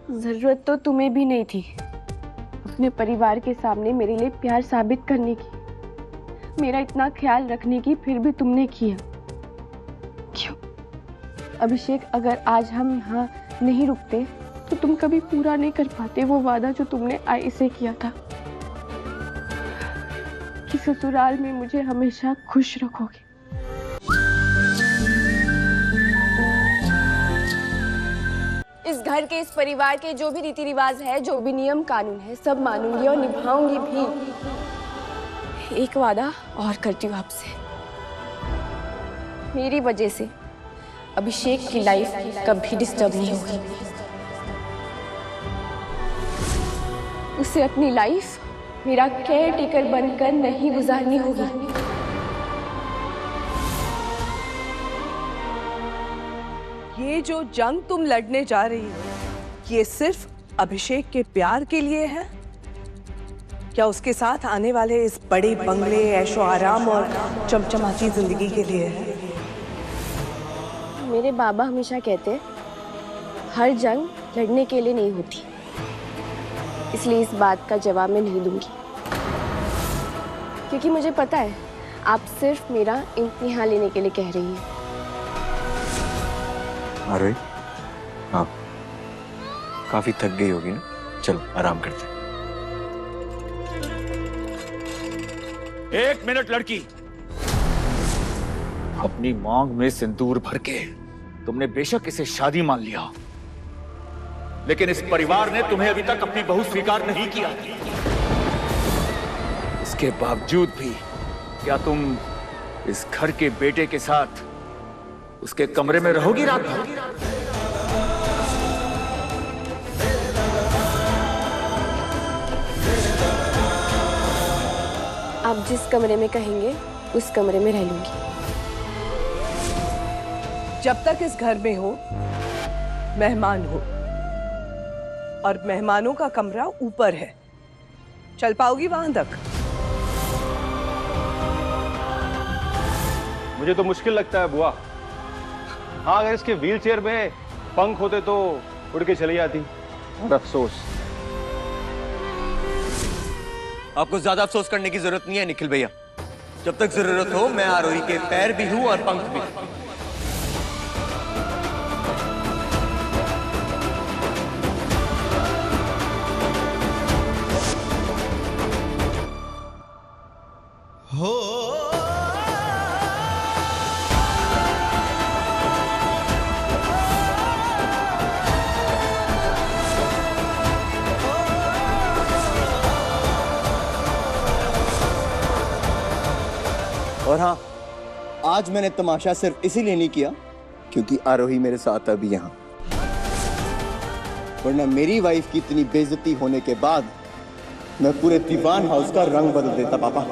जरूरत तो तुम्हें भी नहीं थी अपने परिवार के सामने मेरे लिए प्यार साबित करने की, मेरा इतना ख्याल रखने की, फिर भी तुमने किया। क्यों अभिषेक, अगर आज हम यहाँ नहीं रुकते तो तुम कभी पूरा नहीं कर पाते वो वादा जो तुमने आई से किया था कि ससुराल में मुझे हमेशा खुश रखोगे। इस घर के, इस परिवार के जो भी रीति रिवाज है, जो भी नियम कानून है, सब मानूंगी और निभाऊंगी भी। एक वादा और करती हूँ आपसे, मेरी वजह से अभिषेक की लाइफ कभी डिस्टर्ब नहीं होगी। उसे अपनी लाइफ मेरा केयर टेकर बनकर नहीं गुजारनी होगी। ये जो जंग तुम लड़ने जा रही हो, ये सिर्फ अभिषेक के प्यार के लिए है? क्या उसके साथ आने वाले इस बड़े बंगले, ऐशो आराम और चमचमाती जिंदगी के लिए है? मेरे बाबा हमेशा कहते हर जंग लड़ने के लिए नहीं होती, इसलिए इस बात का जवाब मैं नहीं दूंगी, क्योंकि मुझे पता है आप सिर्फ मेरा इम्तिहान लेने के लिए कह रही हैं। आरोही, आप काफी थक गई होगी ना, चलो आराम करते हैं। 1 मिनट लड़की, अपनी मांग में सिंदूर भर के तुमने बेशक इसे शादी मान लिया, लेकिन इस परिवार ने तुम्हें अभी तक अपनी बहू स्वीकार नहीं किया। इसके बावजूद भी क्या तुम इस घर के बेटे के साथ उसके कमरे में रहोगी रात भर? आप जिस कमरे में कहेंगे उस कमरे में रह लूंगी। जब तक इस घर में हो, मेहमान हो, और मेहमानों का कमरा ऊपर है। चल पाओगी वहां तक? मुझे तो मुश्किल लगता है बुआ। हाँ, अगर इसके व्हील चेयर में पंख होते तो उड़ के चली जाती। और अफसोस। आपको ज्यादा अफसोस करने की जरूरत नहीं है निखिल भैया। जब तक जरूरत हो मैं आरोही के पैर भी हूं और पंख भी। और हाँ, आज मैंने तमाशा सिर्फ इसीलिए नहीं किया क्योंकि आरोही मेरे साथ अभी यहाँ, वरना मेरी वाइफ की इतनी बेइज्जती होने के बाद मैं पूरे दीवान हाउस का रंग बदल देता पापा।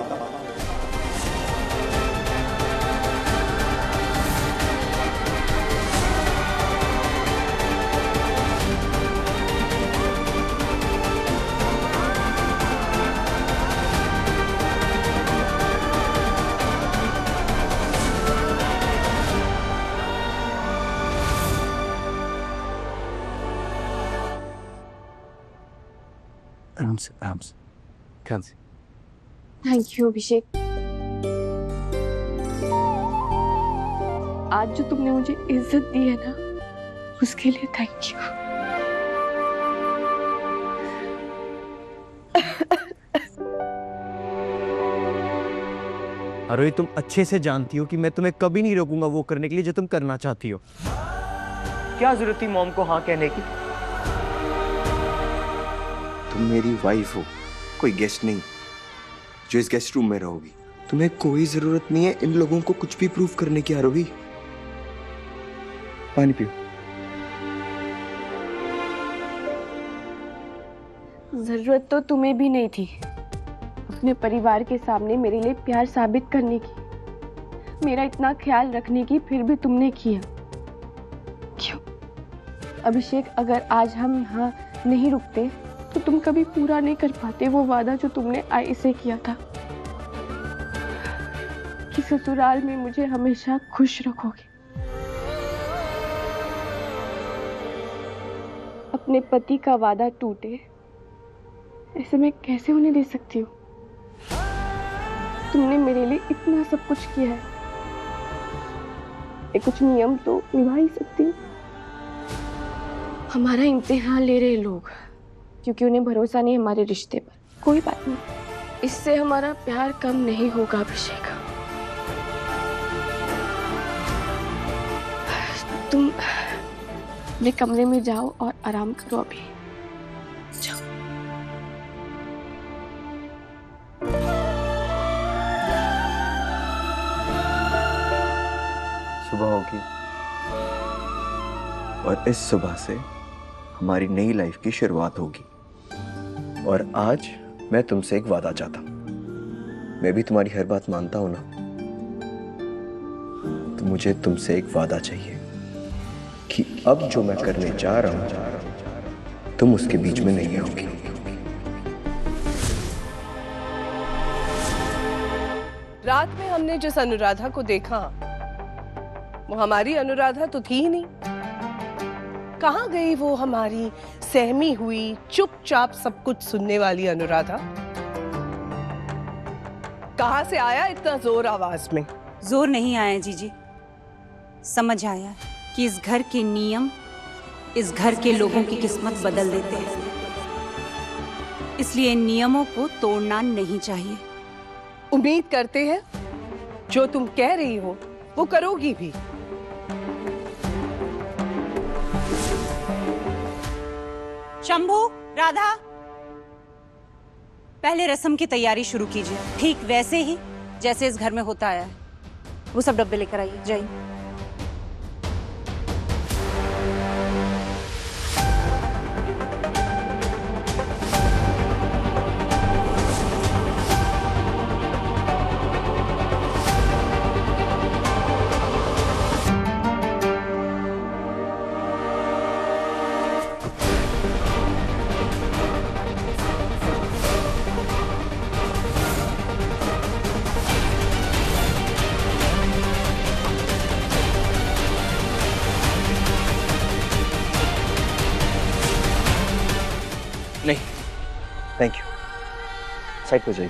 आराम से ध्यान से। थैंक यू अभिषेक, आज जो तुमने मुझे इज्जत दी है ना, उसके लिए थैंक यू। आरोही, तुम अच्छे से जानती हो कि मैं तुम्हें कभी नहीं रोकूंगा वो करने के लिए जो तुम करना चाहती हो। क्या जरूरत थी मॉम को हाँ कहने की? तुम मेरी वाइफ हो, कोई गेस्ट नहीं जो इस गेस्ट रूम में रहोगी। तुम्हें कोई जरूरत नहीं है इन लोगों को कुछ भी प्रूव करने की। आरोही, पानी पियो। जरूरत तो तुम्हें भी नहीं थी अपने परिवार के सामने मेरे लिए प्यार साबित करने की, मेरा इतना ख्याल रखने की, फिर भी तुमने किया। क्यों अभिषेक, अगर आज हम यहाँ नहीं रुकते तो तुम कभी पूरा नहीं कर पाते वो वादा जो तुमने आई से किया था कि ससुराल में मुझे हमेशा खुश रखोगे। अपने पति का वादा टूटे, ऐसे मैं कैसे उन्हें दे सकती हूँ? तुमने मेरे लिए इतना सब कुछ किया है, ये कुछ नियम तो निभा ही सकती हूँ। हमारा इम्तिहान ले रहे लोग, क्योंकि उन्हें भरोसा नहीं हमारे रिश्ते पर। कोई बात नहीं, इससे हमारा प्यार कम नहीं होगा अभिषेक। तुम अपने कमरे में जाओ और आराम करो अभी। जाओ। सुबह होगी और इस सुबह से हमारी नई लाइफ की शुरुआत होगी। और आज मैं तुमसे एक वादा चाहता हूं। मैं भी तुम्हारी हर बात मानता हूं ना, तो मुझे तुमसे एक वादा चाहिए कि अब जो मैं करने जा रहा हूं तुम उसके बीच में नहीं आओगी। रात में हमने जिस अनुराधा को देखा वो हमारी अनुराधा तो थी ही नहीं। कहाँ गई वो हमारी सहमी हुई, चुपचाप सब कुछ सुनने वाली अनुराधा? कहाँ से आया इतना जोर आवाज में? जोर नहीं आया जीजी, समझ आया कि इस घर के नियम इस घर के लोगों की किस्मत बदल देते हैं, इसलिए इन नियमों को तोड़ना नहीं चाहिए। उम्मीद करते हैं जो तुम कह रही हो वो करोगी भी। शंभू, राधा, पहले रस्म की तैयारी शुरू कीजिए, ठीक वैसे ही जैसे इस घर में होता आया है। वो सब डब्बे लेकर आइए, जाइए। नहीं, थैंक यू। साइड पे जाइए।